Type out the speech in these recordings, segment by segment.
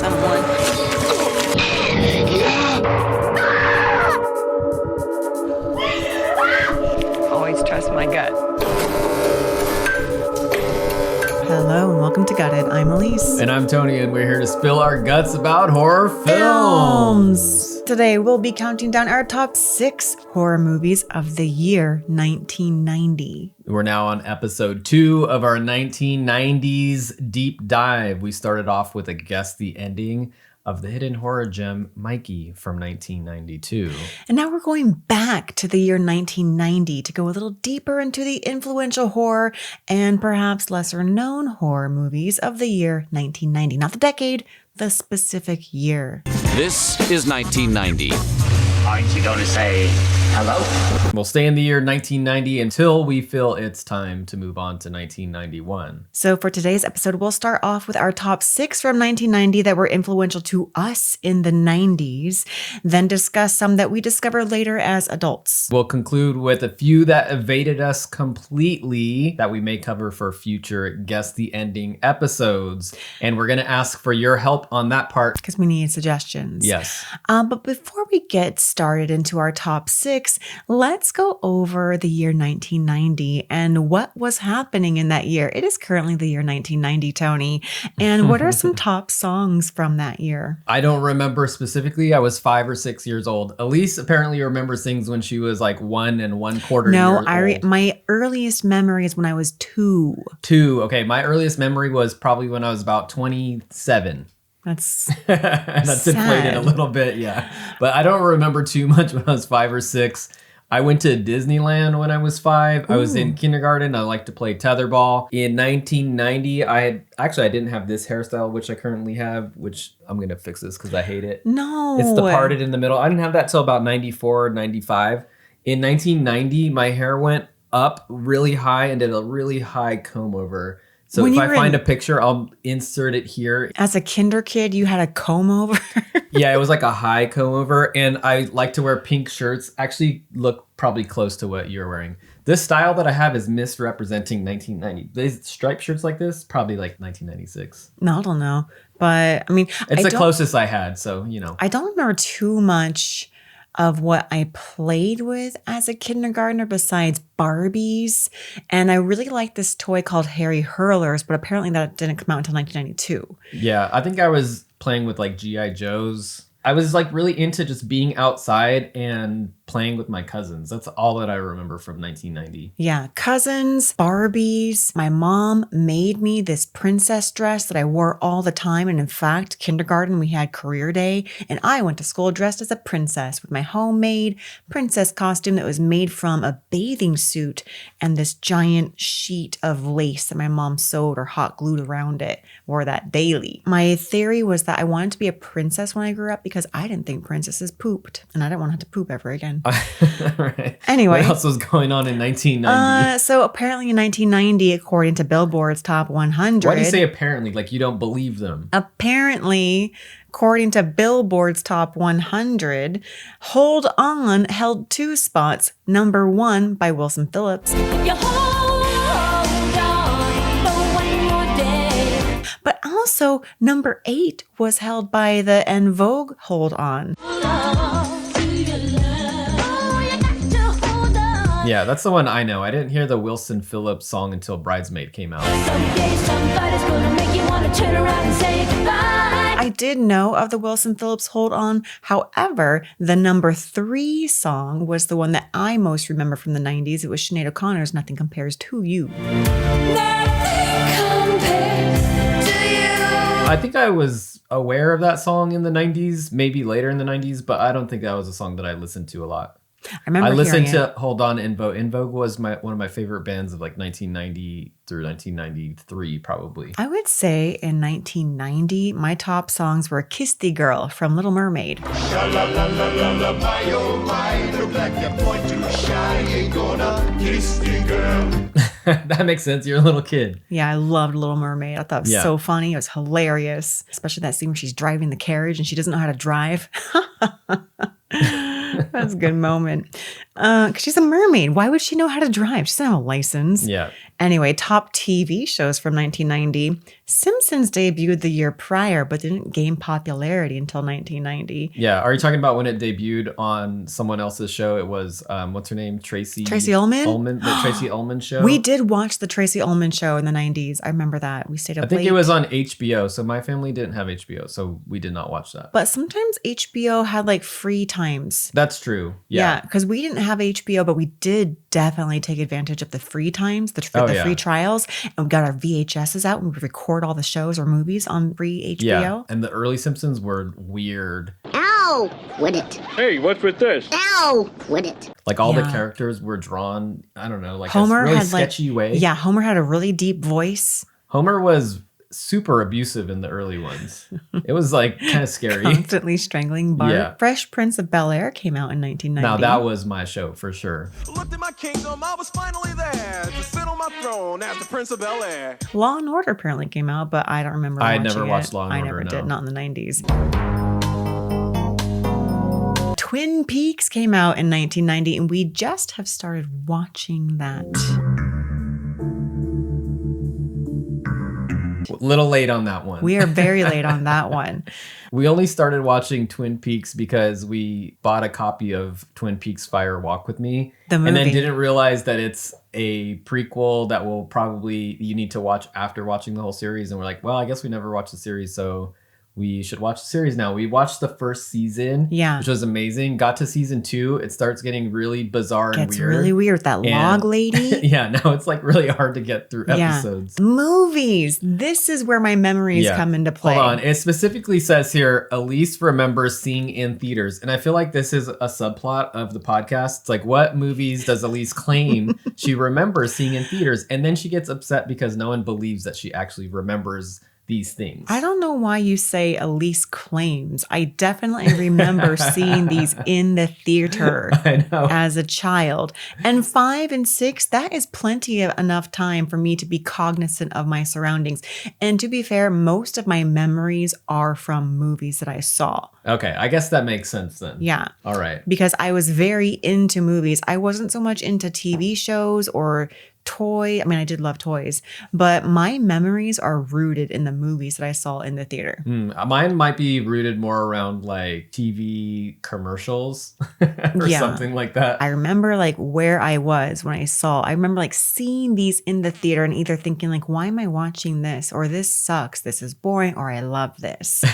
someone. Always trust my gut. Hello and welcome to Gutted. I'm Elise. And I'm Tony, and we're here to spill our guts about horror films. Today we'll be counting down our top 6 horror movies of the year 1990. We're now on episode 2 of our 1990s deep dive. We started off with a guess the ending of the hidden horror gem Mikey from 1992. And now we're going back to the year 1990 to go a little deeper into the influential horror and perhaps lesser known horror movies of the year 1990. Not the decade, the specific year. This is 1990. Aren't you gonna say hello? We'll stay in the year 1990 until we feel it's time to move on to 1991. So for today's episode, we'll start off with our top 6 from 1990 that were influential to us in the 90s, then discuss some that we discovered later as adults. We'll conclude with a few that evaded us completely that we may cover for future Guess the Ending episodes. And we're going to ask for your help on that part. Because we need suggestions. Yes. But before we get started into our top 6, let's go over the year 1990 and what was happening in that year. It is currently the year 1990, Tony. And what are some top songs from that year? I don't remember specifically. I was 5 or 6 years old. Elise apparently remembers things when she was like 1 1/4 No, years old. my earliest memory is when I was 2. 2. Okay, my earliest memory was probably when I was about 27. That's That's inflated a little bit, yeah. But I don't remember too much when I was 5 or 6. I went to Disneyland when I was 5. Ooh. I was in kindergarten. I liked to play tetherball. In 1990, I didn't have this hairstyle, which I currently have, which I'm going to fix this because I hate it. No. It's the parted in the middle. I didn't have that till about 94, 95. In 1990, my hair went up really high and did a really high comb over. So if I find a picture, I'll insert it here. As a kinder kid, you had a comb over? Yeah, it was like a high comb over. And I like to wear pink shirts. Actually look probably close to what you're wearing. This style that I have is misrepresenting 1990. These striped shirts like this, probably like 1996. No, I don't know. But I mean, it's the closest I had. So, you know. I don't remember too much of what I played with as a kindergartner besides Barbies. And I really liked this toy called Harry Hurlers, but apparently that didn't come out until 1992. Yeah, I think I was playing with like G.I. Joes. I was like really into just being outside and playing with my cousins. That's all that I remember from 1990. Yeah, cousins, Barbies. My mom made me this princess dress that I wore all the time. And in fact, kindergarten, we had career day. And I went to school dressed as a princess with my homemade princess costume that was made from a bathing suit and this giant sheet of lace that my mom sewed or hot glued around it. Wore that daily. My theory was that I wanted to be a princess when I grew up because I didn't think princesses pooped. And I didn't want to have to poop ever again. Right. Anyway. What else was going on in 1990? So apparently in 1990, according to Billboard's Top 100. Why do you say apparently? Like you don't believe them? Apparently, according to Billboard's Top 100, Hold On held 2 spots. Number 1 by Wilson Phillips. But also, number 8 was held by the En Vogue Hold On. Yeah, that's the one I know. I didn't hear the Wilson Phillips song until Bridesmaid came out. I did know of the Wilson Phillips Hold On. However, the number 3 song was the one that I most remember from the 90s. It was Sinead O'Connor's Nothing Compares to You. I think I was aware of that song in the 90s, maybe later in the 90s, but I don't think that was a song that I listened to a lot. I listened to Hold On, En Vogue. En Vogue was one of my favorite bands of like 1990 through 1993, probably. I would say in 1990, my top songs were Kiss the Girl from Little Mermaid. That makes sense. You're a little kid. Yeah, I loved Little Mermaid. I thought it was so funny. It was hilarious. Especially that scene where she's driving the carriage and she doesn't know how to drive. That's a good moment. Because she's a mermaid. Why would she know how to drive? She doesn't have a license. Yeah. Anyway, top TV shows from 1990. Simpsons debuted the year prior, but didn't gain popularity until 1990. Yeah. Are you talking about when it debuted on someone else's show? It was, what's her name? Tracy Ullman? The Tracy Ullman show. We did watch the Tracy Ullman show in the 90s. I remember that. We stayed up I think late. it was on HBO. So my family didn't have HBO, so we did not watch that. But sometimes HBO had like free times. That's true. Yeah, because we didn't have HBO, but we did definitely take advantage of the free times, the free trials. And we got our VHSs out and we would record all the shows or movies on free HBO. Yeah, and the early Simpsons were weird. Ow! Quit it. Hey, what's with this? Ow! Quit it. Like all the Yeah. characters were drawn, I don't know, like Homer a really had sketchy way. Yeah, Homer had a really deep voice. Homer was super abusive in the early ones. It was like kind of scary. Constantly strangling Bart. Yeah. Fresh Prince of Bel-Air came out in 1990. Now that was my show for sure. Looked at my kingdom, I was finally there to sit on my throne as the Prince of Bel-Air. Law and Order apparently came out, but I don't remember I watching never watched it. Law and I Order, never no. did, not in the 90s. Twin Peaks came out in 1990, and we just have started watching that. Little late on that one. We are very late on that one. We only started watching Twin Peaks because we bought a copy of Twin Peaks Fire Walk with Me. The And then movie. didn't realize that it's a prequel that will probably, you need to watch after watching the whole series. And we're like, well, I guess we never watched the series, so we should watch the series now. We watched the first season, Yeah. which was amazing. Got to season 2, it starts getting really bizarre and Gets weird. really weird. That log lady. Yeah, now it's like really hard to get through episodes. Movies. This is where my memories come into play. Hold on. It specifically says here, Elise remembers seeing in theaters. And I feel like this is a subplot of the podcast. It's like, what movies does Elise claim she remembers seeing in theaters? And then she gets upset because no one believes that she actually remembers these things. I don't know why you say Elise claims. I definitely remember seeing these in the theater I know. as a child. And 5 and 6, that is plenty of enough time for me to be cognizant of my surroundings. And to be fair, most of my memories are from movies that I saw. Okay, I guess that makes sense then. Yeah. All right. Because I was very into movies. I wasn't so much into TV shows or I mean, I did love toys, but my memories are rooted in the movies that I saw in the theater. Mine might be rooted more around like TV commercials or Yeah. something like that. I remember like where I was when I remember like seeing these in the theater and either thinking like, why am I watching this? Or this sucks, this is boring, or I love this.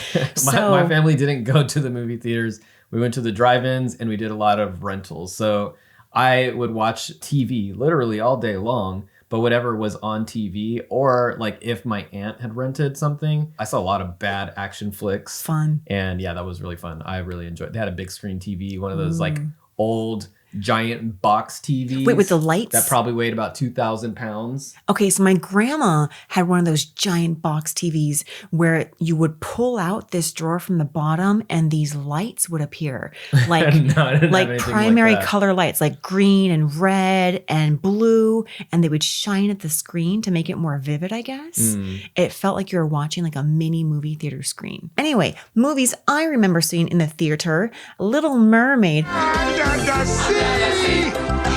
My family didn't go to the movie theaters. We went to the drive-ins and we did a lot of rentals. So I would watch TV literally all day long, but whatever was on TV, or like if my aunt had rented something, I saw a lot of bad action flicks. Fun. And yeah, that was really fun. I really enjoyed it. They had a big screen TV, one of those like old giant box TVs. Wait, with the lights? That probably weighed about 2,000 pounds. Okay, so my grandma had one of those giant box TVs where you would pull out this drawer from the bottom and these lights would appear. Like, No, I didn't have like anything primary like that. color lights, like green and red and blue, and they would shine at the screen to make it more vivid, I guess. It felt like you were watching like a mini movie theater screen. Anyway, movies I remember seeing in the theater: Little Mermaid. Under the sea!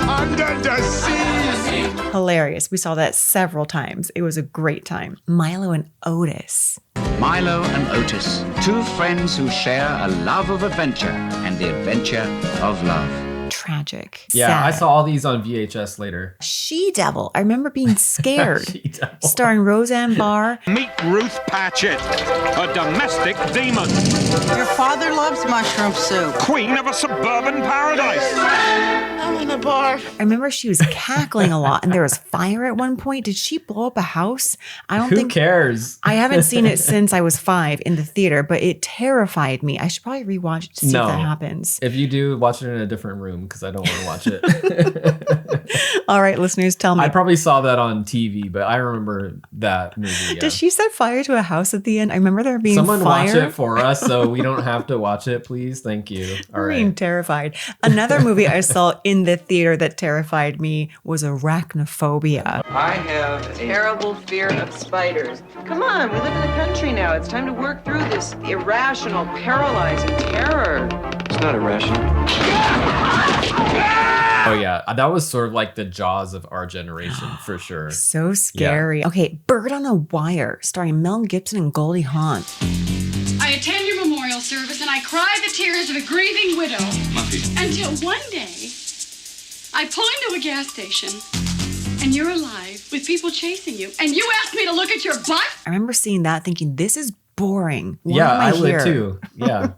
Under the sea! Hilarious. We saw that several times. It was a great time. Milo and Otis. Milo and Otis, two friends who share a love of adventure and the adventure of love. Tragic. Yeah, sad. I saw all these on VHS later. She-Devil. I remember being scared. She-Devil. Starring Roseanne Barr. Meet Ruth Patchett, a domestic demon, Your father loves mushroom soup. queen of a suburban paradise. I'm in the bar. I remember she was cackling a lot and there was fire at one point. Did she blow up a house? I don't Who think. cares? I haven't seen it since I was 5 in the theater, but it terrified me. I should probably rewatch it to see if that happens. If you do, watch it in a different room because I don't want to watch it. All right, listeners, tell me. I probably saw that on TV, but I remember that movie. Yeah. Did she set fire to a house at the end? I remember there being Someone fire. watch it for us so we don't have to watch it, please. Thank you. All I'm being right. terrified. Another movie I saw in the theater that terrified me was Arachnophobia. I have a terrible fear of spiders. Come on, we live in the country now. It's time to work through this irrational, paralyzing terror. It's not irrational. Oh yeah, that was sort of like the Jaws of our generation for sure. So scary. Okay, Bird on a Wire, starring Mel Gibson and Goldie Hawn. I attend your memorial service and I cry the tears of a grieving widow. Until one day, I pull into a gas station and you're alive with people chasing you. And you asked me to look at your butt? I remember seeing that thinking, this is boring. Why Yeah, am I would here? too. Yeah,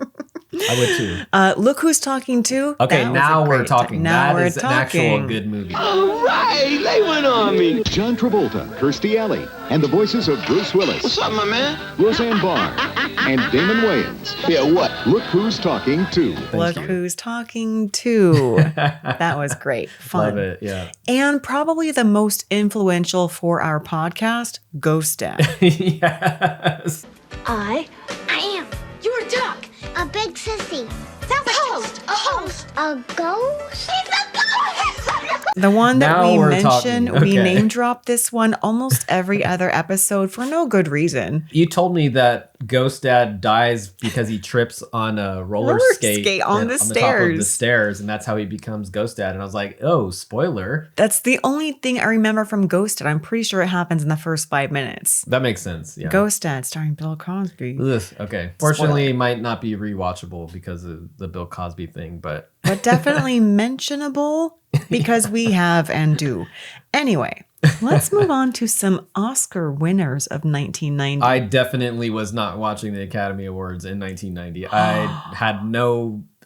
I would too. Look Who's Talking To. Okay, That was now a we're great talking. time. Now That we're is an actual good movie. All right, lay one on me. John Travolta, Kirstie Alley, and the voices of Bruce Willis. What's up, my man? Roseanne Barr, and Damon Wayans. Yeah, what? Look Who's Talking To. Look Who's Talking To. That was great. Fun. Love it, yeah. And probably the most influential for our podcast, Ghost Dad. Yes. I am. You're a duck. A big sissy. Sounds like toast. A host. A ghost? The one that Now we we're mentioned, talking. we Okay. name drop this one almost every other episode for no good reason. You told me that Ghost Dad dies because he trips on a roller skate on the top of the stairs. stairs, and that's how he becomes Ghost Dad. And I was like, oh, spoiler. That's the only thing I remember from Ghost Dad. I'm pretty sure it happens in the first 5 minutes. That makes sense. Yeah. Ghost Dad starring Bill Cosby. Ugh, okay. Fortunately, it might not be rewatchable because of the Bill Cosby thing, but But definitely mentionable because we have and do. Anyway, let's move on to some Oscar winners of 1990. I definitely was not watching the Academy Awards in 1990.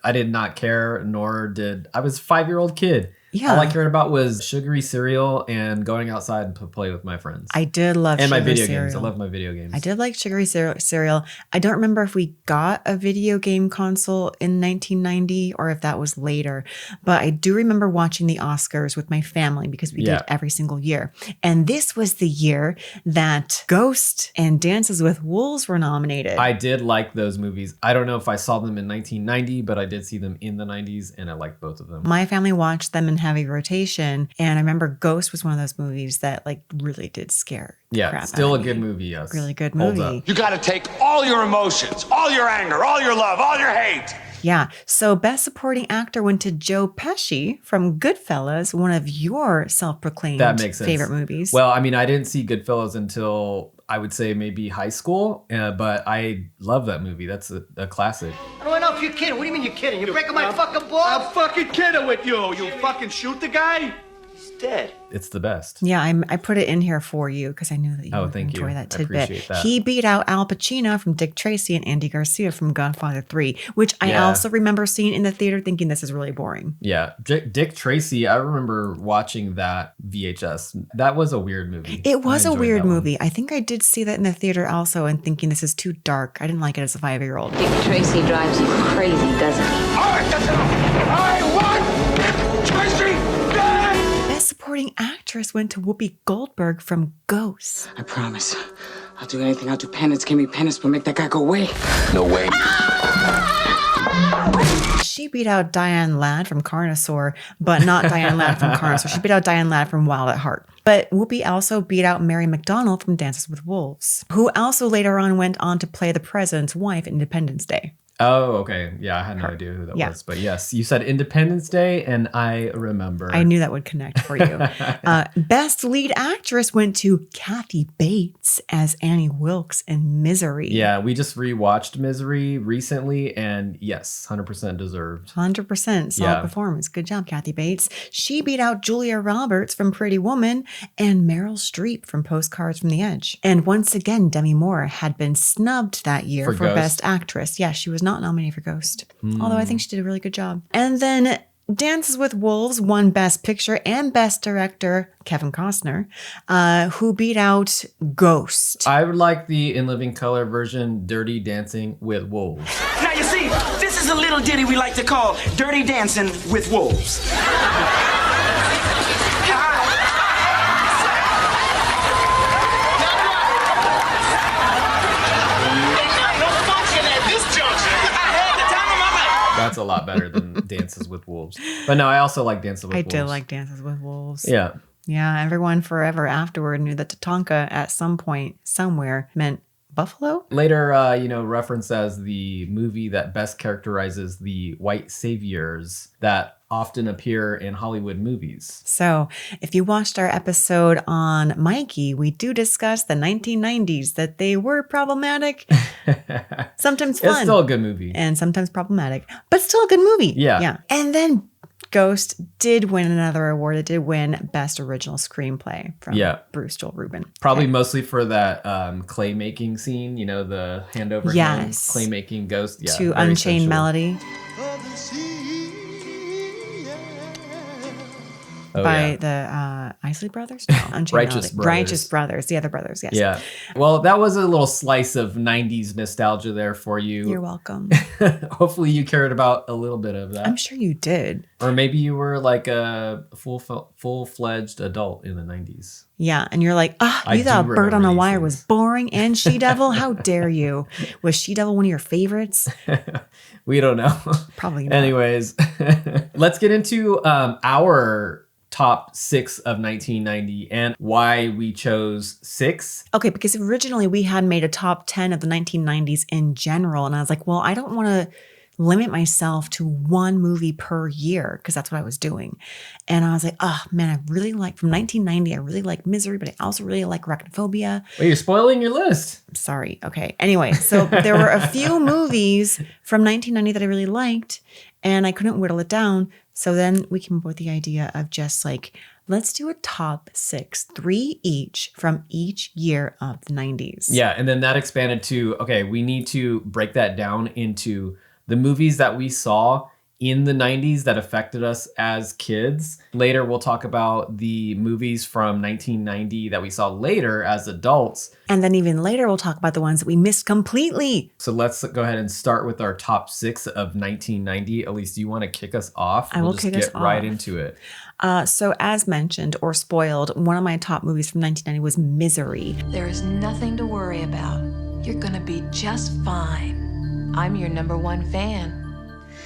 I did not care, nor did I was a 5-year-old kid. Yeah. All I cared about was sugary cereal and going outside to play with my friends. I did love and my sugary video cereal. games. I love my video games. I did like sugary cereal. I don't remember if we got a video game console in 1990 or if that was later, but I do remember watching the Oscars with my family because we did every single year. And this was the year that Ghost and Dances with Wolves were nominated. I did like those movies. I don't know if I saw them in 1990, but I did see them in the 90s, and I liked both of them. My family watched them in heavy rotation, and I remember Ghost was one of those movies that like really did scare the Yeah, crap still out a of good me. movie, yes. Really good Holds movie. up. You gotta take all your emotions, all your anger, all your love, all your hate. Yeah. So Best Supporting Actor went to Joe Pesci from Goodfellas, one of your self-proclaimed That makes sense. favorite movies. Well, I mean, I didn't see Goodfellas until I would say maybe high school, but I love that movie. That's a classic. I don't know if you're kidding. What do you mean you're kidding? You're breaking my fucking balls? I'm fucking kidding with you. You fucking shoot the guy? He's dead. It's the best. Yeah, I put it in here for you because I knew that you would thank enjoy you. that I tidbit. appreciate that. He beat out Al Pacino from Dick Tracy and Andy Garcia from Godfather 3, which I Yeah. also remember seeing in the theater thinking this is really boring. Yeah, Dick Tracy. I remember watching that VHS. That was a weird movie. It was I a enjoyed weird that one. movie. I think I did see that in the theater also and thinking this is too dark. I didn't like it as a 5-year-old. Dick Tracy drives you crazy, doesn't he? All right, that's enough. I want Tracy dead. Best Supporting Actress went to Whoopi Goldberg from Ghost. I promise. I'll do anything. I'll do penance. Give me penance, but make that guy go away. No way. She beat out Diane Ladd from Carnosaur, but not Diane Ladd from Carnosaur. She beat out Diane Ladd from Wild at Heart. But Whoopi also beat out Mary McDonnell from Dances with Wolves, who also later on went on to play the president's wife in Independence Day. Oh, okay. Yeah, I had no idea who that was. But yes, you said Independence Day, and I remember. I knew that would connect for you. Best lead actress went to Kathy Bates as Annie Wilkes in Misery. Yeah, we just rewatched Misery recently, and yes, 100% deserved. 100% solid performance. Good job, Kathy Bates. She beat out Julia Roberts from Pretty Woman and Meryl Streep from Postcards from the Edge. And once again, Demi Moore had been snubbed that year for Ghost? Best Actress. Yeah, she was not nominated for Ghost, although I think she did a really good job. And then Dances with Wolves won Best Picture and Best Director, Kevin Costner, who beat out Ghost. I would like the In Living Color version, Dirty Dancing with Wolves. Now you see, this is a little ditty we like to call Dirty Dancing with Wolves. That's a lot better than Dances with Wolves. But no, I also like Dances with Wolves. I did like Dances with Wolves. Yeah. Yeah, everyone forever afterward knew that Tatanka at some point, somewhere, meant buffalo. Later, referenced as the movie that best characterizes the white saviors that often appear in Hollywood movies. So if you watched our episode on Mikey, we do discuss the 1990s, that they were problematic, sometimes fun. It's still a good movie. And sometimes problematic, but still a good movie. Yeah. And then Ghost did win another award. It did win Best Original Screenplay from Bruce Joel Rubin. Probably mostly for that clay making scene, you know, the hand over hand clay making Ghost. Yeah, to Unchained Melody. By the Isley Brothers? No, Righteous Brothers. Righteous Brothers, the other brothers, yes. Yeah. Well, that was a little slice of 90s nostalgia there for you. You're welcome. Hopefully you cared about a little bit of that. I'm sure you did. Or maybe you were like a full-fledged adult in the 90s. Yeah, and you're like, you thought Bird on a Wire was boring and She-Devil? How dare you? Was She-Devil one of your favorites? We don't know. Probably not. Anyways, let's get into our top 6 of 1990 and why we chose 6. Okay, because originally we had made a top 10 of the 1990s in general. And I was like, well, I don't want to limit myself to one movie per year because that's what I was doing. And I was like, oh man, I really like, from 1990, I really like Misery, but I also really like Arachnophobia. Well, you're spoiling your list. Sorry. Okay. Anyway, so there were a few movies from 1990 that I really liked and I couldn't whittle it down. So then we came up with the idea of just like, let's do a top 6, 3 each from each year of the 90s. Yeah. And then that expanded to, okay, we need to break that down into the movies that we saw in the 90s that affected us as kids. Later, we'll talk about the movies from 1990 that we saw later as adults. And then even later, we'll talk about the ones that we missed completely. So let's go ahead and start with our top 6 of 1990. Elise, do you want to kick us off? I will kick us off. We'll just get right into it. So as mentioned or spoiled, one of my top movies from 1990 was Misery. There is nothing to worry about. You're gonna be just fine. I'm your #1 fan.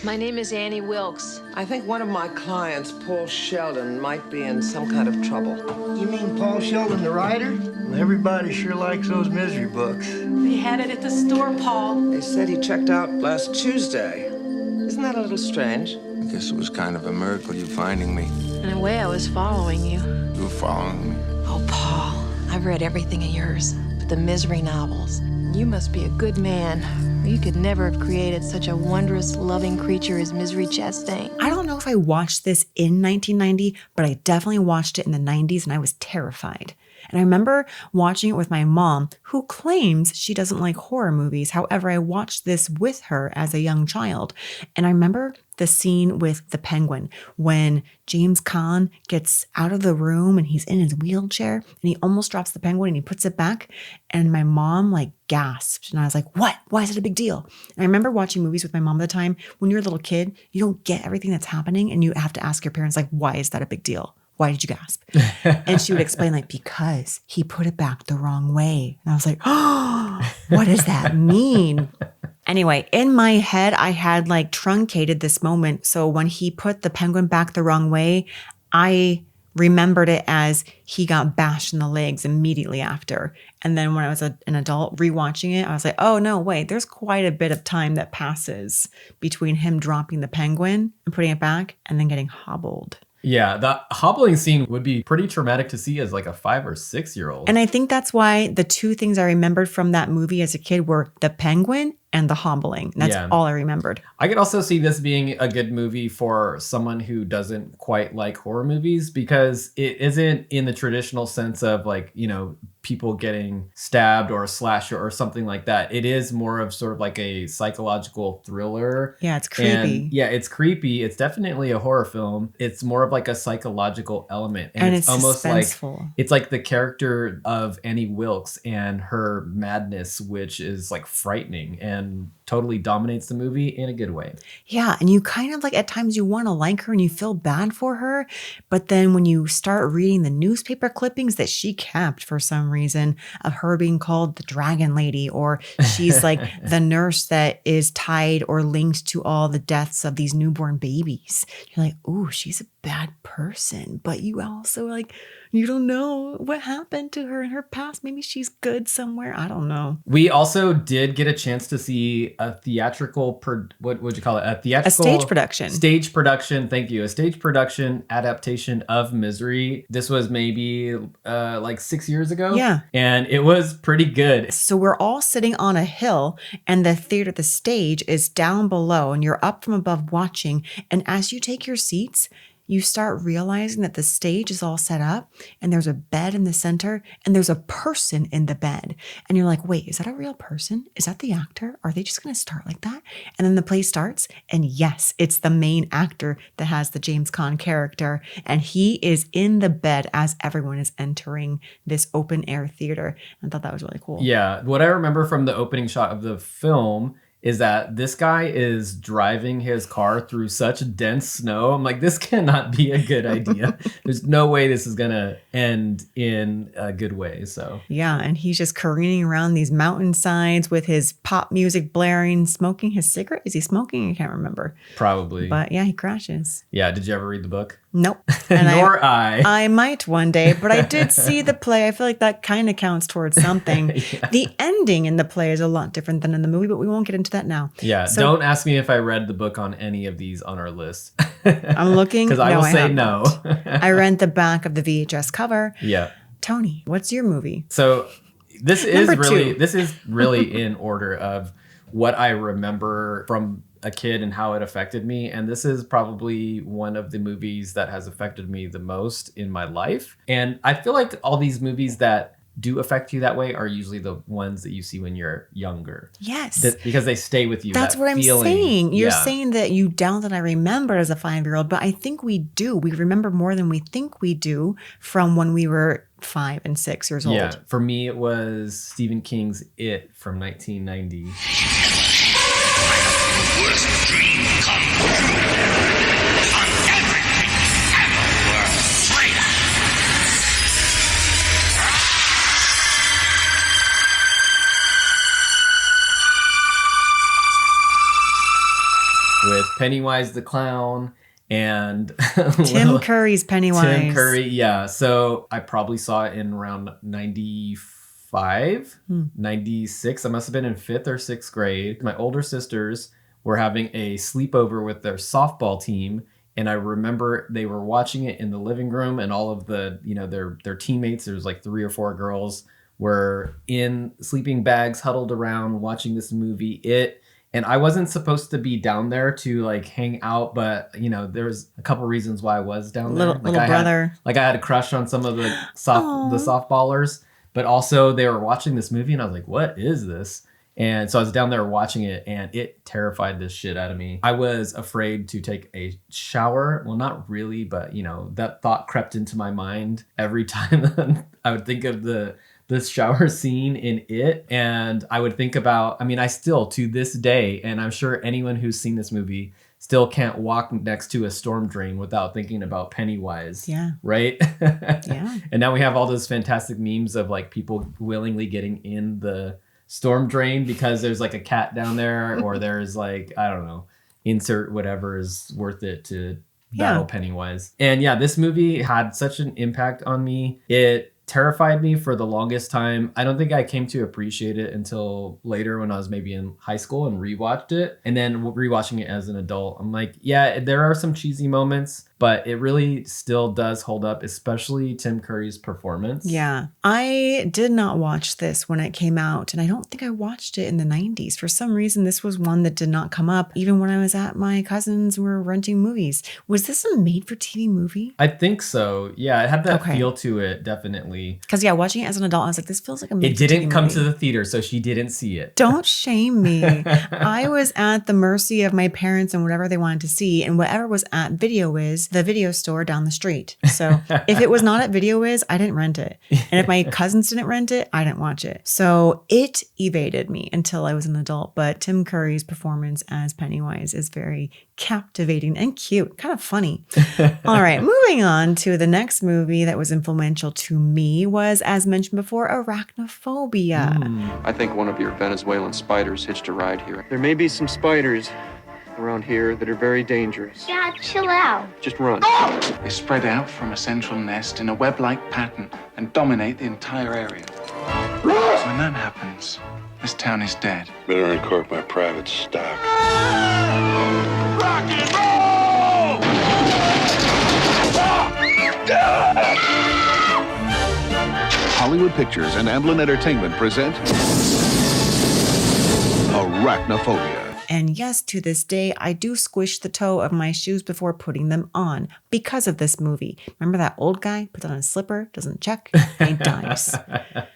My name is Annie Wilkes. I think one of my clients, Paul Sheldon, might be in some kind of trouble. You mean Paul Sheldon, the writer? Well, everybody sure likes those misery books. They had it at the store, Paul. They said he checked out last Tuesday. Isn't that a little strange? I guess it was kind of a miracle you finding me. In a way, I was following you. You were following me? Oh, Paul, I've read everything of yours, but the misery novels. You must be a good man, or you could never have created such a wondrous, loving creature as Misery Chastain. I don't know if I watched this in 1990, but I definitely watched it in the 90s and I was terrified. And I remember watching it with my mom, who claims she doesn't like horror movies. However, I watched this with her as a young child. And I remember the scene with the penguin when James Caan gets out of the room and he's in his wheelchair and he almost drops the penguin and he puts it back. And my mom like gasped. And I was like, what? Why is it a big deal? And I remember watching movies with my mom at the time. When you're a little kid, you don't get everything that's happening and you have to ask your parents like, why is that a big deal? Why did you gasp? And she would explain like, because he put it back the wrong way. And I was like, oh, what does that mean? Anyway, in my head, I had like truncated this moment. So when he put the penguin back the wrong way, I remembered it as he got bashed in the legs immediately after. And then when I was an adult rewatching it, I was like, oh no, wait, there's quite a bit of time that passes between him dropping the penguin and putting it back and then getting hobbled. Yeah, that hobbling scene would be pretty traumatic to see as like a 5 or 6 year old. And I think that's why the 2 things I remembered from that movie as a kid were the penguin and the hobbling. That's all I remembered. I could also see this being a good movie for someone who doesn't quite like horror movies because it isn't in the traditional sense of like, you know, people getting stabbed or a slasher or something like that. It is more of sort of like a psychological thriller. Yeah, it's creepy. And yeah, it's creepy. It's definitely a horror film. It's more of like a psychological element. And it's almost suspenseful. like, it's like the character of Annie Wilkes and her madness, which is like frightening and totally dominates the movie in a good way. Yeah, and you kind of like at times you want to like her and you feel bad for her, but then when you start reading the newspaper clippings that she kept for some reason of her being called the Dragon Lady, or she's like the nurse that is tied or linked to all the deaths of these newborn babies, you're like, ooh, she's a bad person, but you also like, you don't know what happened to her in her past. Maybe she's good somewhere. I don't know. We also did get a chance to see a theatrical, what would you call it? A stage production. Stage production, thank you. A stage production adaptation of Misery. This was maybe like 6 years ago. Yeah. And it was pretty good. So we're all sitting on a hill and the theater, the stage is down below and you're up from above watching. And as you take your seats, you start realizing that the stage is all set up and there's a bed in the center and there's a person in the bed. And you're like, wait, is that a real person? Is that the actor? Are they just going to start like that? And then the play starts. And yes, it's the main actor that has the James Caan character. And he is in the bed as everyone is entering this open air theater. I thought that was really cool. Yeah. What I remember from the opening shot of the film is that this guy is driving his car through such dense snow. I'm like, this cannot be a good idea. There's no way this is going to end in a good way. So yeah, and he's just careening around these mountainsides with his pop music blaring, smoking his cigarette. Is he smoking? I can't remember. Probably. But yeah, he crashes. Yeah. Did you ever read the book? Nope. And Nor I. I might one day, but I did see the play. I feel like that kind of counts towards something. Yeah. The ending in the play is a lot different than in the movie, but we won't get into that now. Yeah. So, don't ask me if I read the book on any of these on our list. I'm looking. Because I will say no. I read the back of the VHS cover. Yeah. Tony, what's your movie? So this is really in order of what I remember from a kid and how it affected me. And this is probably one of the movies that has affected me the most in my life. And I feel like all these movies that do affect you that way are usually the ones that you see when you're younger. Yes. Because they stay with you. That's what I'm saying. You're saying that you doubt that I remember as a 5-year-old, but I think we do. We remember more than we think we do from when we were 5 and 6 years old. Yeah. For me, it was Stephen King's It from 1990. Worst dream come true. On everything ever were afraid of. With Pennywise the Clown and Tim Curry's Pennywise. Tim Curry, yeah. So I probably saw it in around 95, 96. I must have been in 5th or 6th grade. My older sisters were having a sleepover with their softball team. And I remember they were watching it in the living room and all of the, their teammates, there was like 3 or 4 girls, were in sleeping bags huddled around watching this movie, It. And I wasn't supposed to be down there to like hang out, but there was a couple reasons why I was down there. Little brother. I had a crush on some of the softballers, but also they were watching this movie and I was like, what is this? And so I was down there watching it and it terrified the shit out of me. I was afraid to take a shower. Well, not really, but that thought crept into my mind every time I would think of this shower scene in It. And I would think about, I still to this day, and I'm sure anyone who's seen this movie still can't walk next to a storm drain without thinking about Pennywise. Yeah. Right? Yeah. And now we have all those fantastic memes of like people willingly getting in the storm drain because there's like a cat down there or there's like, I don't know, insert whatever is worth it to battle Pennywise. And yeah, this movie had such an impact on me. It terrified me for the longest time. I don't think I came to appreciate it until later when I was maybe in high school and rewatched it. And then rewatching it as an adult, I'm like, yeah, there are some cheesy moments, but it really still does hold up, especially Tim Curry's performance. Yeah. I did not watch this when it came out, and I don't think I watched it in the 90s. For some reason, this was one that did not come up, even when I was at my cousins who were renting movies. Was this a made-for-TV movie? I think so. Yeah, it had that feel to it, definitely. Because, yeah, watching it as an adult, I was like, this feels like a made-for-TV movie. It didn't come movie. to the theater, so she didn't see it. Don't shame me. I was at the mercy of my parents and whatever they wanted to see, and whatever was at VideoWiz, the video store down the street. So if it was not at VideoWiz, I didn't rent it. And if my cousins didn't rent it, I didn't watch it. So it evaded me until I was an adult. But Tim Curry's performance as Pennywise is very captivating and cute, kind of funny. All right, moving on to the next movie that was influential to me was, as mentioned before, Arachnophobia. I think one of your Venezuelan spiders hitched a ride here. There may be some spiders, around here that are very dangerous. Dad, chill out. Just run. They spread out from a central nest in a web-like pattern and dominate the entire area. So when that happens, this town is dead. Better uncork my private stock. Rock and roll! Hollywood Pictures and Amblin Entertainment present Arachnophobia. And yes, to this day, I do squish the toe of my shoes before putting them on because of this movie. Remember that old guy puts on a slipper, doesn't check, and he dies.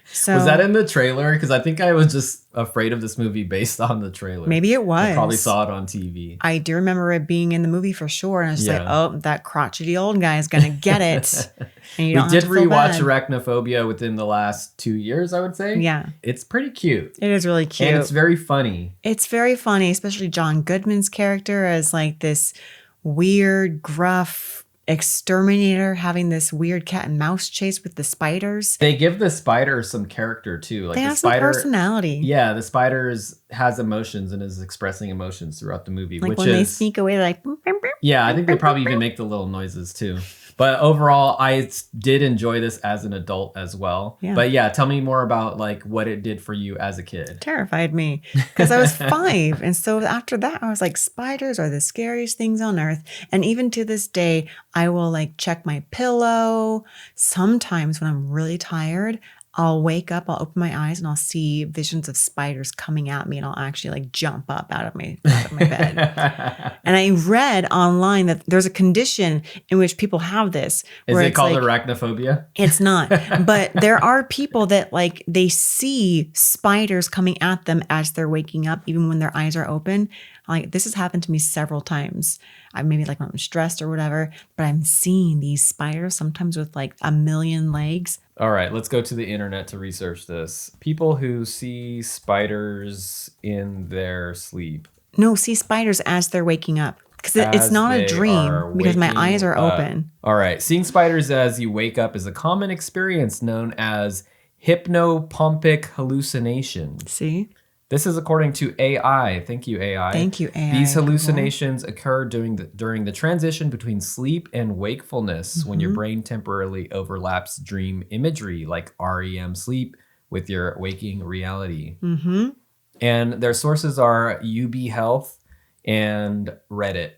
So, was that in the trailer? Because I think I was just afraid of this movie based on the trailer. Maybe it was. I probably saw it on TV. I do remember it being in the movie for sure. And I was just Yeah. like, oh, that crotchety old guy is going to get it. And you We don't did have to feel rewatch bad. Arachnophobia within the last 2 years, I would say. Yeah. It's pretty cute. It is really cute. And it's very funny. It's very funny, especially John Goodman's character as like this weird, gruff exterminator having this weird cat and mouse chase with the spiders. They give the spider some character too. Like They the have some spider, personality. Yeah, the spider has emotions and is expressing emotions throughout the movie. Like which when they is, sneak away, they're like, boop, boop, boop. yeah, I think they probably even make the little noises too. But overall, I did enjoy this as an adult as well. Yeah. But yeah, tell me more about like what it did for you as a kid. Terrified me because I was 5. And so after that, I was like, spiders are the scariest things on earth. And even to this day, I will like check my pillow. Sometimes when I'm really tired, I'll wake up, I'll open my eyes and I'll see visions of spiders coming at me and I'll actually like jump up out of my bed. And I read online that there's a condition in which people have this. Is where it it's called like, arachnophobia? It's not. But there are people that like they see spiders coming at them as they're waking up, even when their eyes are open. Like this has happened to me several times. I maybe like when I'm stressed or whatever, but I'm seeing these spiders sometimes with like 1 million legs. All right, let's go to the internet to research this. People who see spiders in their sleep. No, see spiders as they're waking up. Because it's not a dream because my eyes are open. All right. Seeing spiders as you wake up is a common experience known as hypnopompic hallucination. See? This is according to AI. Thank you, AI. Thank you, AI. These hallucinations occur during the transition between sleep and wakefulness when your brain temporarily overlaps dream imagery like REM sleep with your waking reality. Mm-hmm. And their sources are UB Health and Reddit.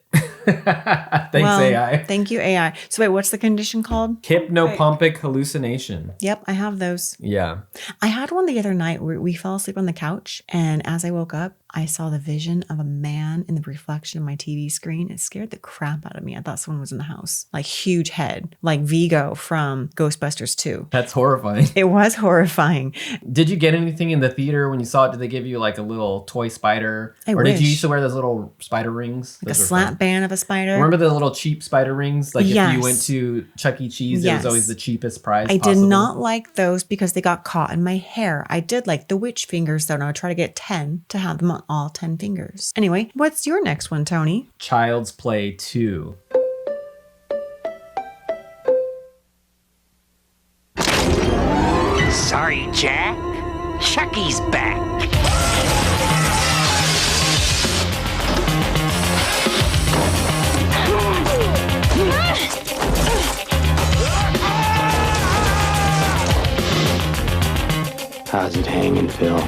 Thanks, AI. Thank you, AI. So wait, what's the condition called? Hypnopompic hallucination. Yep, I have those. Yeah. I had one the other night where we fell asleep on the couch, and as I woke up, I saw the vision of a man in the reflection of my TV screen. It scared the crap out of me. I thought someone was in the house. Like huge head, like Vigo from Ghostbusters 2. That's horrifying. It was horrifying. Did you get anything in the theater when you saw it? Did they give you like a little toy spider? I or did you wish. used to wear those little spider rings? Like a Those were slap fun. band of a spider. Remember the little cheap spider rings? Like if Yes. you went to Chuck E. Cheese, it Yes. was always the cheapest price I possible. did not like those because they got caught in my hair. I did like the witch fingers though, and I would try to get 10 to have them on all 10 fingers. Anyway, what's your next one, Tony? Child's Play 2. Sorry, Jack. Chucky's back. How's it hanging, Phil?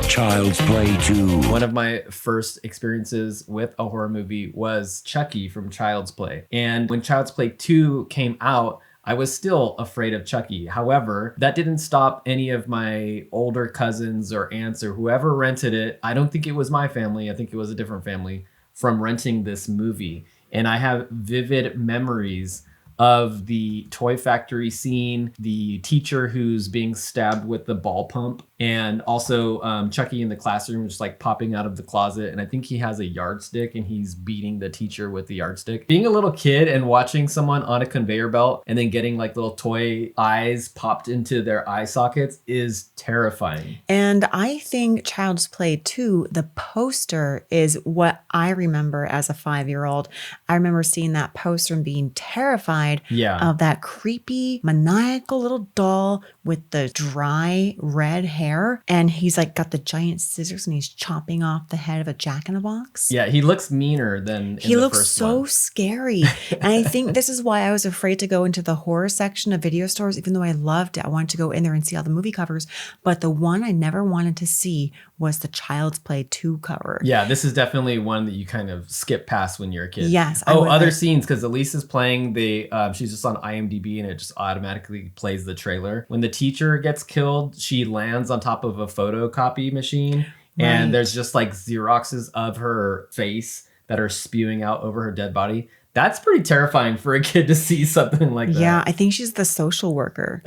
Child's Play 2. One of my first experiences with a horror movie was Chucky from Child's Play. And when Child's Play 2 came out, I was still afraid of Chucky. However, that didn't stop any of my older cousins or aunts or whoever rented it. I don't think it was my family. I think it was a different family from renting this movie. And I have vivid memories of the toy factory scene, the teacher who's being stabbed with the ball pump, and also Chucky in the classroom just like popping out of the closet. And I think he has a yardstick and he's beating the teacher with the yardstick. Being a little kid and watching someone on a conveyor belt and then getting like little toy eyes popped into their eye sockets is terrifying. And I think Child's Play 2, the poster is what I remember as a 5-year-old. I remember seeing that poster and being terrified Yeah. of that creepy, maniacal little doll with the dry red hair. And he's like got the giant scissors and he's chopping off the head of a jack-in-the-box. Yeah, he looks meaner than he looks so scary. And I think this is why I was afraid to go into the horror section of video stores, even though I loved it. I wanted to go in there and see all the movie covers. But the one I never wanted to see was the Child's Play 2 cover. Yeah, this is definitely one that you kind of skip past when you're a kid. Yes. Other scenes, because Elise is playing she's just on IMDb and it just automatically plays the trailer. When the teacher gets killed, she lands on top of a photocopy machine and there's just like Xeroxes of her face that are spewing out over her dead body. That's pretty terrifying for a kid to see something like that. Yeah, I think she's the social worker.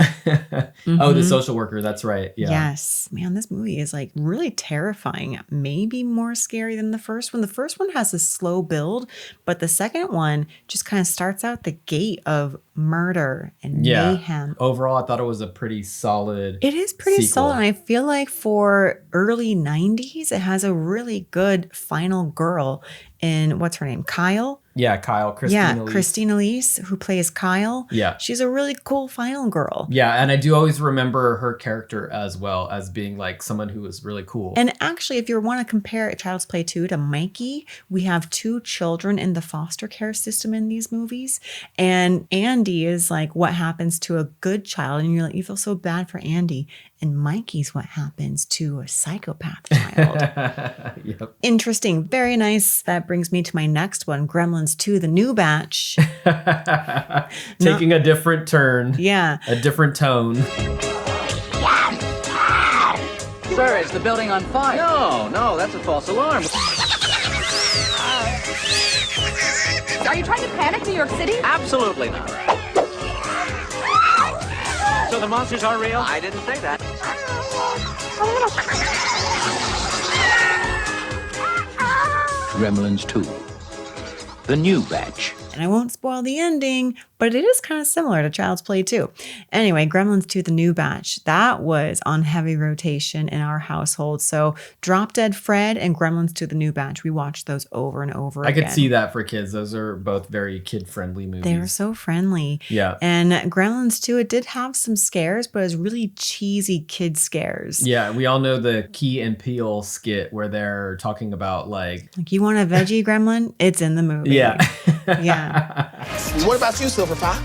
Oh, the social worker. That's right. Yeah. Yes. Man, this movie is like really terrifying. Maybe more scary than the first one. The first one has a slow build, but the second one just kind of starts out the gate of murder and mayhem. Overall, I thought it was a pretty solid It is pretty sequel. solid. And I feel like for early 90s, it has a really good final girl in, what's her name? Kyle? Yeah, Kyle. Christine Elise, who plays Kyle. Yeah. She's a really cool final girl. Yeah, and I do always remember her character as well as being like someone who was really cool. And actually, if you want to compare Child's Play 2 to Mikey, we have 2 children in the foster care system in these movies. And Andy is like what happens to a good child. And you're like, you feel so bad for Andy. And Mikey's what happens to a psychopath child. Yep. Interesting. Very nice. That brings me to my next one, Gremlins 2, the new batch. Taking a different turn. Yeah. A different tone. Sir, is the building on fire? No, that's a false alarm. Are you trying to panic New York City? Absolutely not. So the monsters are real? I didn't say that. Gremlins 2. The new batch. And I won't spoil the ending, but it is kind of similar to Child's Play 2. Anyway, Gremlins 2, the new batch. That was on heavy rotation in our household. So Drop Dead Fred and Gremlins 2, the new batch. We watched those over and over again. I could see that for kids. Those are both very kid-friendly movies. They were so friendly. Yeah. And Gremlins 2, it did have some scares, but it was really cheesy kid scares. Yeah, we all know the Key and Peele skit where they're talking about like you want a veggie gremlin? It's in the movie. Yeah. Yeah. What about you, Silver Fox?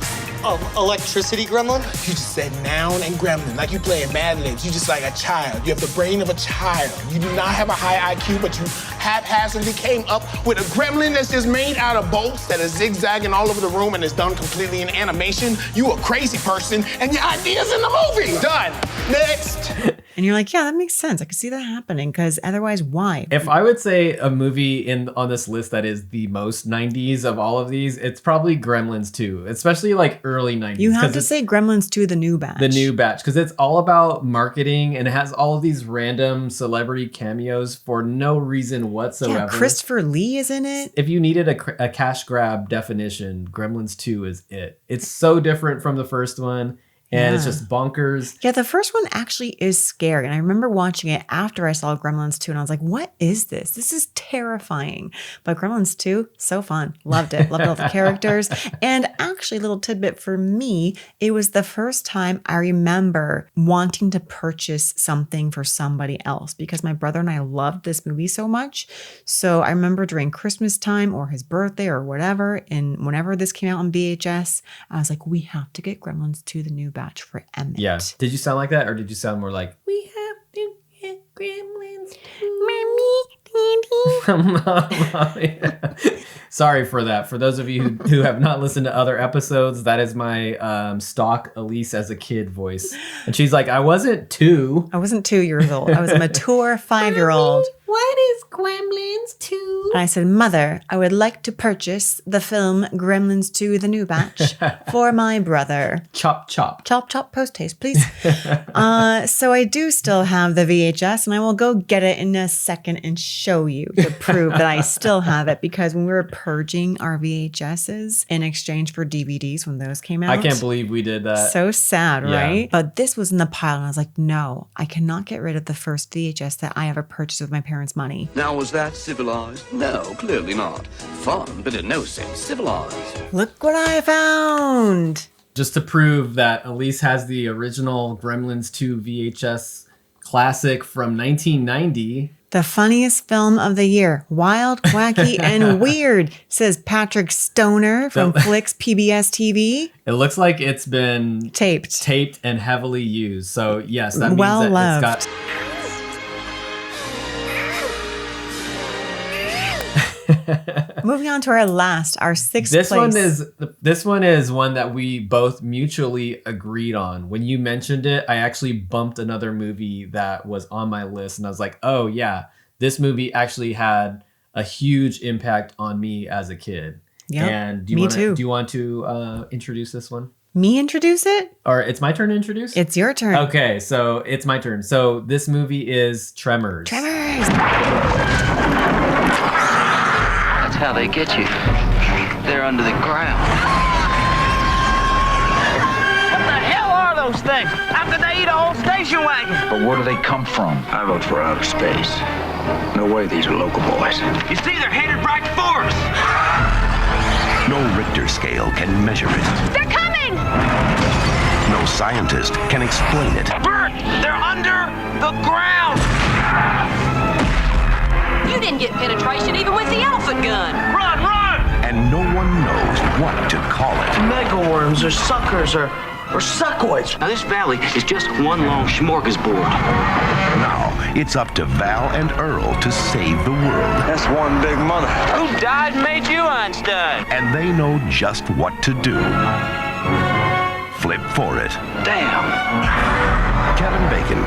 Electricity gremlin? You just said noun and gremlin, like you playing Mad Libs. You just like a child. You have the brain of a child. You do not have a high IQ, but you haphazardly came up with a gremlin that's just made out of bolts that is zigzagging all over the room and is done completely in animation. You a crazy person, and your idea's in the movie. Done. Next. And you're like, yeah, that makes sense. I could see that happening because otherwise, why? If I would say a movie on this list that is the most 90s of all of these, it's probably Gremlins 2, especially like early 90s. You have to say Gremlins 2, the new batch. The new batch, because it's all about marketing and it has all of these random celebrity cameos for no reason whatsoever. Yeah, Christopher Lee is in it. If you needed a cash grab definition, Gremlins 2 is it. It's so different from the first one. And it's just bonkers. Yeah, the first one actually is scary. And I remember watching it after I saw Gremlins 2 and I was like, what is this? This is terrifying. But Gremlins 2, so fun. Loved it. Loved all the characters. And actually, a little tidbit for me, it was the first time I remember wanting to purchase something for somebody else because my brother and I loved this movie so much. So I remember during Christmas time or his birthday or whatever, and whenever this came out on VHS, I was like, we have to get Gremlins 2, the new batch for Emmett. Yeah. Did you sound like that or did you sound more like, we have to get Gremlins 2? Sorry for that. For those of you who have not listened to other episodes, that is my stock Elise as a kid voice. And she's like, I wasn't 2. I wasn't 2 years old. I was a mature 5-year-old. What is Gremlins 2? And I said, Mother, I would like to purchase the film Gremlins 2, the new batch for my brother. Chop, chop. Chop, chop, post haste, please. So I do still have the VHS and I will go get it in a second and show you to prove that I still have it because when we were purging our VHSs in exchange for DVDs when those came out. I can't believe we did that. So sad, Yeah. right? But this was in the pile and I was like, no, I cannot get rid of the first VHS that I ever purchased with my parents' money. Now, was that civilized? No, clearly not. Fun, but in no sense civilized. Look what I found. Just to prove that Elise has the original Gremlins 2 VHS classic from 1990. The funniest film of the year. Wild, wacky, and weird, says Patrick Stoner from Flicks PBS TV. It looks like it's been taped and heavily used. So yes, that means well that loved. It's got... Moving on to our sixth place. This one is one that we both mutually agreed on. When you mentioned it, I actually bumped another movie that was on my list, and I was like, oh yeah, this movie actually had a huge impact on me as a kid. Yeah, and do you want to introduce this one? Me introduce it? Or it's my turn to introduce? It's your turn. Okay, so it's my turn. So this movie is Tremors. Tremors! That's how they get you. They're under the ground. What the hell are those things? How could they eat a whole station wagon? But where do they come from? I vote for outer space. No way these are local boys. You see, they're headed right for us. No Richter scale can measure it. They're coming! No scientist can explain it. Bert, they're under the ground. You didn't get penetration even with the elephant gun. Run, run! And no one knows what to call it. Megaworms or suckers or suckoids. Now, this valley is just one long smorgasbord. Now, it's up to Val and Earl to save the world. That's one big mother. Who died and made you Einstein? And they know just what to do. Flip for it. Damn. Kevin Bacon,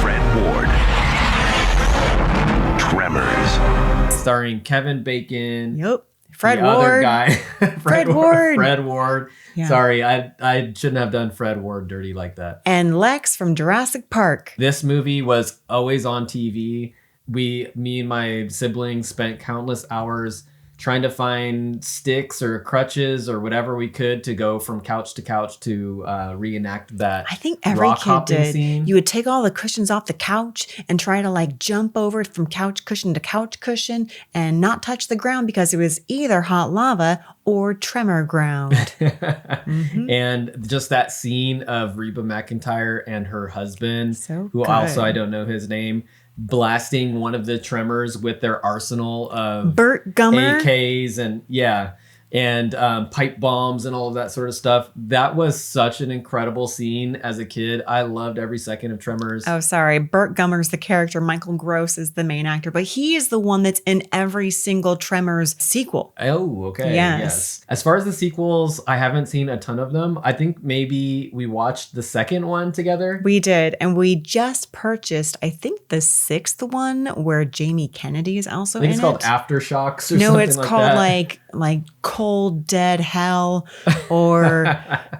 Fred Ward. Tremors. Starring Kevin Bacon. Yep. Fred the Ward. Other guy. Fred Ward. Fred Ward. Yeah. Sorry, I shouldn't have done Fred Ward dirty like that. And Lex from Jurassic Park. This movie was always on TV. Me and my siblings spent countless hours trying to find sticks or crutches or whatever we could to go from couch to couch to reenact that. I think every rock kid hopping did. Scene. You would take all the cushions off the couch and try to like jump over from couch cushion to couch cushion and not touch the ground because it was either hot lava or tremor ground. Mm-hmm. And just that scene of Reba McEntire and her husband, who good. also I don't know his name, blasting one of the Tremors with their arsenal of Burt Gummer AKs and pipe bombs and all of that sort of stuff. That was such an incredible scene as a kid. I loved every second of Tremors. Oh, sorry. Burt Gummer's the character. Michael Gross is the main actor, but he is the one that's in every single Tremors sequel. Oh, okay. Yes. As far as the sequels, I haven't seen a ton of them. I think maybe we watched the second one together. We did. And we just purchased, I think, the sixth one where Jamie Kennedy is also in it. I think it's called Aftershocks or something No, like it's that. called like Cold Dead Hell or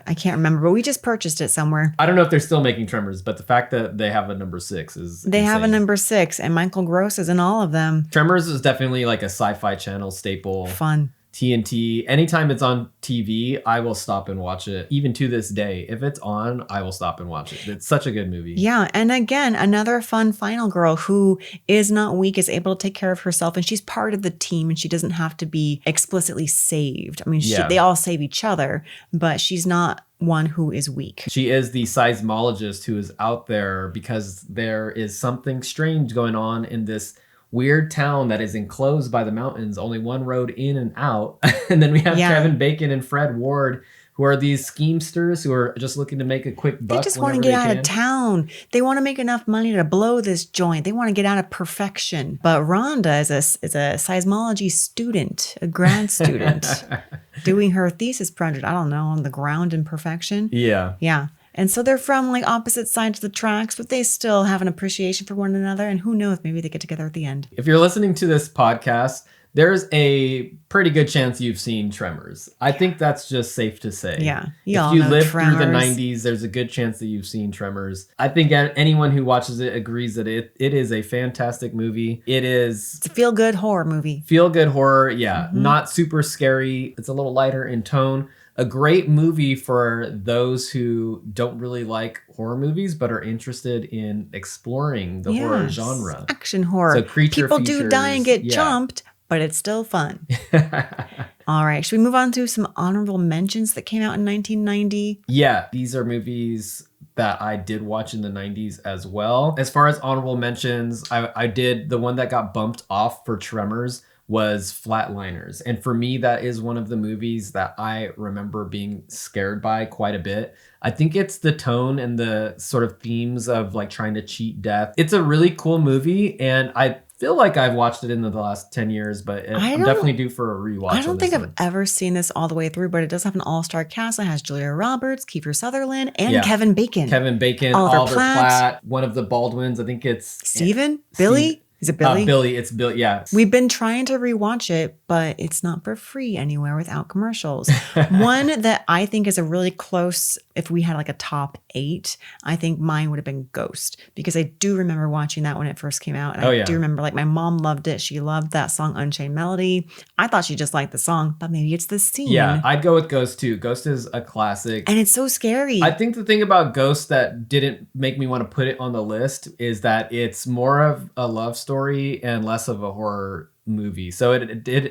I can't remember, but we just purchased it somewhere. I don't know if they're still making Tremors, but the fact that they have a number 6 is They insane. have a number 6 and Michael Gross is in all of them. Tremors is definitely like a Sci-Fi Channel staple. Fun. TNT. Anytime it's on TV, I will stop and watch it. Even to this day, if it's on, I will stop and watch it. It's such a good movie. Yeah. And again, another fun final girl who is not weak, is able to take care of herself, and she's part of the team and she doesn't have to be explicitly saved. I mean, they all save each other, but she's not one who is weak. She is the seismologist who is out there because there is something strange going on in this weird town that is enclosed by the mountains, only one road in and out. And then we have Kevin Bacon and Fred Ward, who are these schemesters who are just looking to make a quick buck. They just want to get out of town. They want to make enough money to blow this joint. They want to get out of perfection. But Rhonda is a seismology student, a grad student, doing her thesis project, I don't know, on the ground in perfection. Yeah. Yeah. And so they're from like opposite sides of the tracks, but they still have an appreciation for one another. And who knows, maybe they get together at the end. If you're listening to this podcast, there's a pretty good chance you've seen Tremors. I think that's just safe to say. Yeah. If you lived through the 90s, there's a good chance that you've seen Tremors. I think anyone who watches it agrees that it is a fantastic movie. It's a feel-good horror movie. Feel-good horror, yeah. Mm-hmm. Not super scary. It's a little lighter in tone. A great movie for those who don't really like horror movies but are interested in exploring the horror genre. Action horror. So creature People features, do die and get jumped, but it's still fun. All right. Should we move on to some honorable mentions that came out in 1990? Yeah, these are movies that I did watch in the 90s as well. As far as honorable mentions, I did, the one that got bumped off for Tremors was Flatliners. And for me, that is one of the movies that I remember being scared by quite a bit. I think it's the tone and the sort of themes of like trying to cheat death. It's a really cool movie, and I feel like I've watched it in the last 10 years, but I'm definitely due for a rewatch. I don't think I've ever seen this all the way through, but it does have an all-star cast. It has Julia Roberts, Kiefer Sutherland, and Kevin Bacon. Kevin Bacon, Oliver Platt, one of the Baldwins. I think it's Steven? Billy? Is it Billy? Billy. It's Billy. Yeah. We've been trying to rewatch it, but it's not for free anywhere without commercials. One that I think is a really close, if we had like a top 8, I think mine would have been Ghost, because I do remember watching that when it first came out. And I do remember like my mom loved it. She loved that song Unchained Melody. I thought she just liked the song, but maybe it's the scene. Yeah, I'd go with Ghost too. Ghost is a classic. And it's so scary. I think the thing about Ghost that didn't make me want to put it on the list is that it's more of a love story and less of a horror movie. So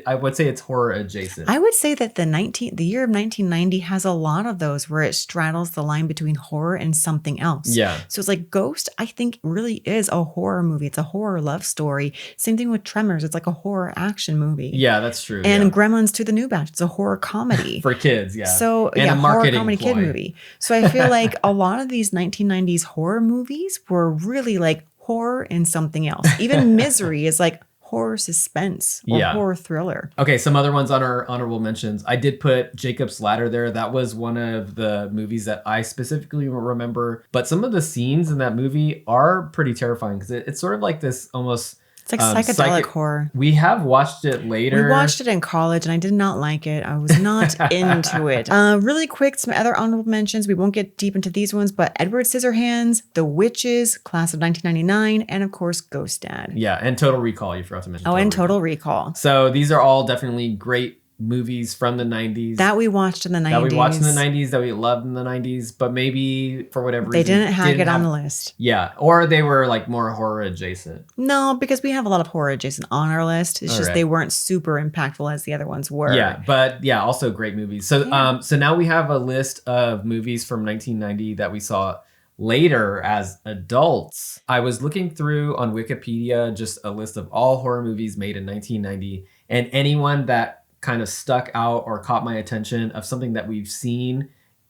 I would say it's horror adjacent. I would say that the year of 1990 has a lot of those where it straddles the line between horror and something else. Yeah. So it's like Ghost, I think really is a horror movie. It's a horror love story. Same thing with Tremors. It's like a horror action movie. Yeah, that's true. And Gremlins to the New Batch. It's a horror comedy. For kids, yeah. So and a horror comedy kid movie. So I feel like a lot of these 1990s horror movies were really like horror and something else. Even Misery is like horror suspense or horror thriller. Okay, some other ones on our honorable mentions. I did put Jacob's Ladder there. That was one of the movies that I specifically remember. But some of the scenes in that movie are pretty terrifying because it's sort of like this almost... It's like psychedelic horror. We have watched it later. We watched it in college and I did not like it. I was not into it. Really quick, some other honorable mentions. We won't get deep into these ones, but Edward Scissorhands, The Witches, Class of 1999, and of course, Ghost Dad. Yeah, and Total Recall. You forgot to mention. Total Recall. So these are all definitely great movies from the 90s. That we watched in the 90s. That we watched in the 90s, that we loved in the 90s, but maybe for whatever reason. They didn't have on the list. Yeah, or they were like more horror adjacent. No, because we have a lot of horror adjacent on our list. It's just they weren't super impactful as the other ones were. Yeah, but also great movies. So so now we have a list of movies from 1990 that we saw later as adults. I was looking through on Wikipedia just a list of all horror movies made in 1990, and anyone that kind of stuck out or caught my attention of something that we've seen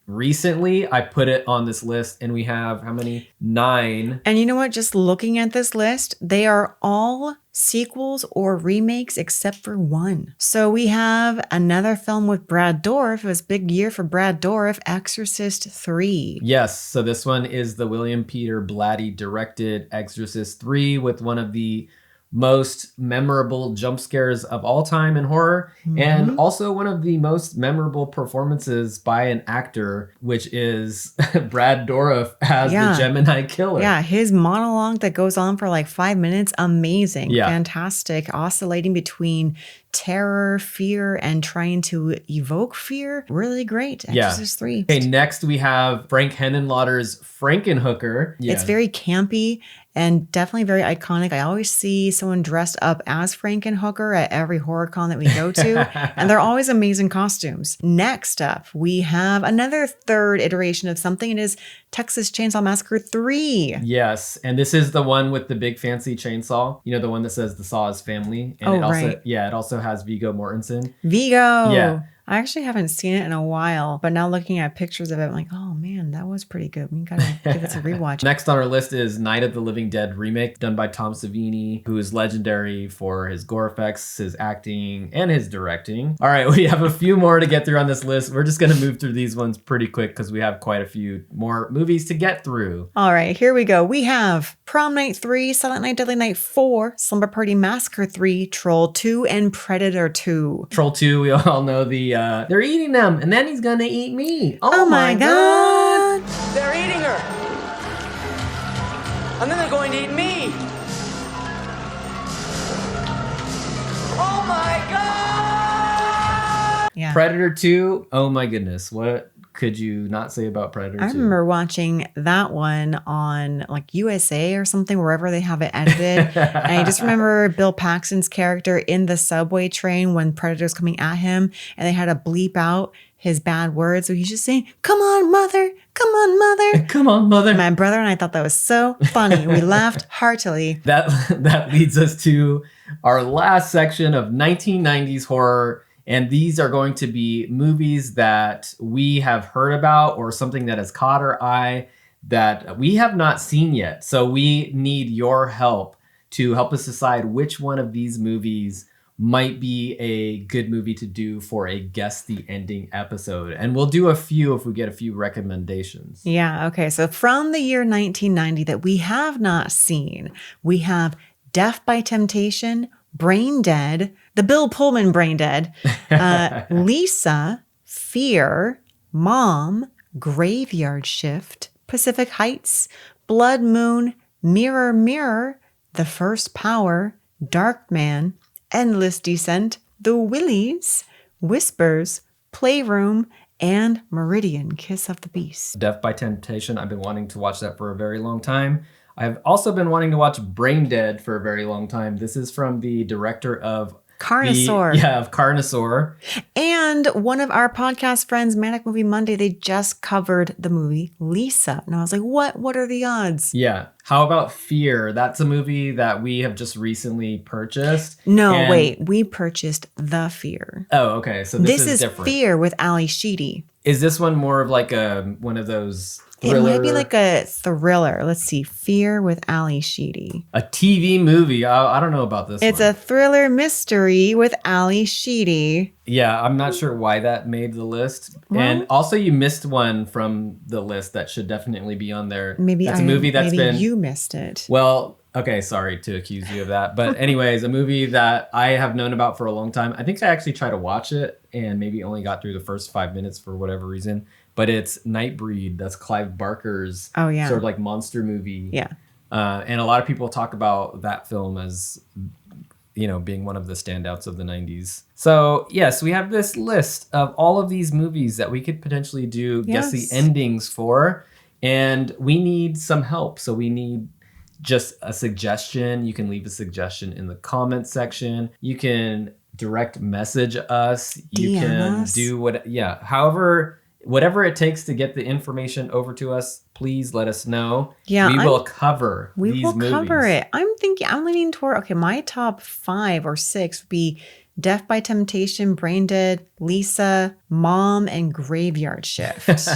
recently, I put it on this list, and we have how many? 9. And you know what? Just looking at this list, they are all sequels or remakes except for one. So we have another film with Brad Dourif. It was a big year for Brad Dourif, Exorcist 3. Yes, so this one is the William Peter Blatty directed Exorcist 3 with one of the most memorable jump scares of all time in horror, and also one of the most memorable performances by an actor, which is Brad Dourif as the Gemini Killer. Yeah, his monologue that goes on for like 5 minutes, amazing, fantastic, oscillating between terror, fear, and trying to evoke fear. Really great. Exorcist 3. Okay, next we have Frank Henenlotter's Frankenhooker. It's very campy and definitely very iconic. I always see someone dressed up as Frankenhooker at every horror con that we go to, and they're always amazing costumes. Next up, we have another third iteration of something. It is Texas Chainsaw Massacre 3. Yes, and this is the one with the big fancy chainsaw. You know, the one that says the saw is family. And it also has Viggo Mortensen. Viggo! Yeah. I actually haven't seen it in a while, but now looking at pictures of it, I'm like, oh man, that was pretty good. We gotta give it a rewatch. Next on our list is Night of the Living Dead remake, done by Tom Savini, who is legendary for his gore effects, his acting, and his directing. All right, we have a few more to get through on this list. We're just gonna move through these ones pretty quick because we have quite a few more movies to get through. All right, here we go. We have Prom Night 3, Silent Night, Deadly Night 4, Slumber Party Massacre 3, Troll 2, and Predator 2. Troll 2, we all know the they're eating them, and then he's gonna eat me. Oh my god! They're eating her! And then they're going to eat me! Oh my god! Yeah. Predator 2, oh my goodness, what could you not say about Predator 2? I remember watching that one on like USA or something, wherever they have it edited. And I just remember Bill Paxton's character in the subway train when Predator's coming at him, and they had to bleep out his bad words. So he's just saying, "Come on, mother. Come on, mother. Come on, mother." My brother and I thought that was so funny. We laughed heartily. That leads us to our last section of 1990s horror. And these are going to be movies that we have heard about or something that has caught our eye that we have not seen yet. So we need your help to help us decide which one of these movies might be a good movie to do for a Guess the Ending episode. And we'll do a few if we get a few recommendations. Yeah, okay. So from the year 1990 that we have not seen, we have Death by Temptation, Brain Dead, the Bill Pullman Brain Dead, Lisa, Fear, Mom, Graveyard Shift, Pacific Heights, Blood Moon, Mirror Mirror, The First Power, Dark Man, Endless Descent, The Willies, Whispers, Playroom, and Meridian Kiss of the Beast. Death by Temptation. I've been wanting to watch that for a very long time. I've also been wanting to watch Brain Dead for a very long time. This is from the director of Carnosaur. Of Carnosaur. And one of our podcast friends, Manic Movie Monday, they just covered the movie Lisa. And I was like, what are the odds? Yeah. How about Fear? That's a movie that we have just recently purchased. No, wait. We purchased The Fear. Oh, okay. So this is different. Fear with Ali Sheedy. Is this one more of like one of those thriller? It might be like a thriller. Let's see. Fear with Ali Sheedy. A TV movie. I don't know about this It's a thriller mystery with Ali Sheedy. Yeah, I'm not sure why that made the list. Well, and also you missed one from the list that should definitely be on there. Maybe that's a movie that's maybe you missed it. Well, okay, sorry to accuse you of that. But anyways, a movie that I have known about for a long time. I think I actually tried to watch it and maybe only got through the first 5 minutes for whatever reason. But it's Nightbreed. That's Clive Barker's sort of like monster movie. Yeah. And a lot of people talk about that film as, being one of the standouts of the 90s. So, yes, we have this list of all of these movies that we could potentially do Guess the Endings for. And we need some help. So we need just a suggestion. You can leave a suggestion in the comment section. You can direct message us. You can do whatever it takes to get the information over to us. Please let us know. Yeah, we will cover these movies. We will cover it. I'm leaning toward, my top 5 or 6 would be Death by Temptation, Brain Dead, Lisa, Mom, and Graveyard Shift.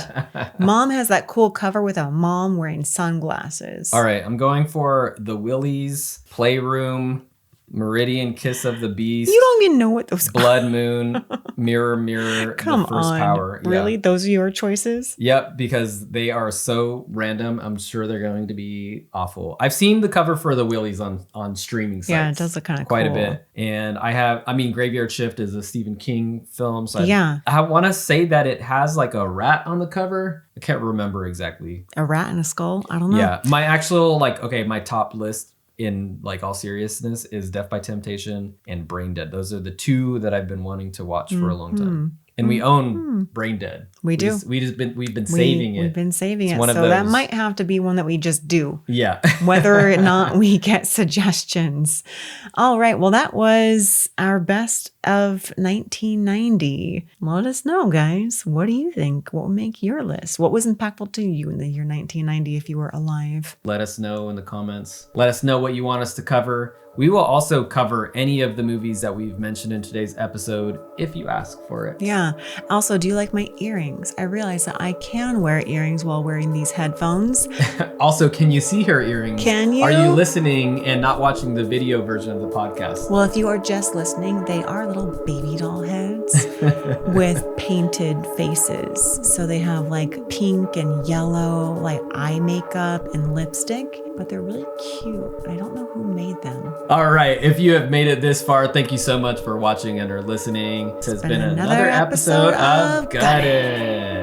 Mom has that cool cover with a mom wearing sunglasses. All right, I'm going for The Willies, Playroom, Meridian Kiss of the Beast. You don't even know what those Blood Moon, Mirror Mirror, Come The First on. Power. Really? Yeah. Those are your choices? Yep, because they are so random. I'm sure they're going to be awful. I've seen the cover for The Willies on streaming sites. Yeah, it does look kind of quite cool. a bit. And Graveyard Shift is a Stephen King film. So Yeah. I want to say that it has like a rat on the cover. I can't remember exactly. A rat and a skull? I don't know. Yeah, my actual my top list in all seriousness is Death by Temptation and Brain Dead. Those are the 2 that I've been wanting to watch for a long time. And we own Brain Dead. We do. We've been saving it. We've been saving it. One of So that those. might have to be one that we just do. Yeah. Whether or not we get suggestions. All right. Well, that was our best of 1990. Let us know, guys. What do you think? What would make your list? What was impactful to you in the year 1990 if you were alive? Let us know in the comments. Let us know what you want us to cover. We will also cover any of the movies that we've mentioned in today's episode if you ask for it. Yeah. Also, do you like my earrings? I realize that I can wear earrings while wearing these headphones. Also, can you see her earrings? Can you? Are you listening and not watching the video version of the podcast? Well, if you are just listening, they are little baby doll heads with painted faces. So they have pink and yellow eye makeup and lipstick, but they're really cute. I don't know who made them. All right. If you have made it this far, thank you so much for watching and or listening. This has been another episode of Got It.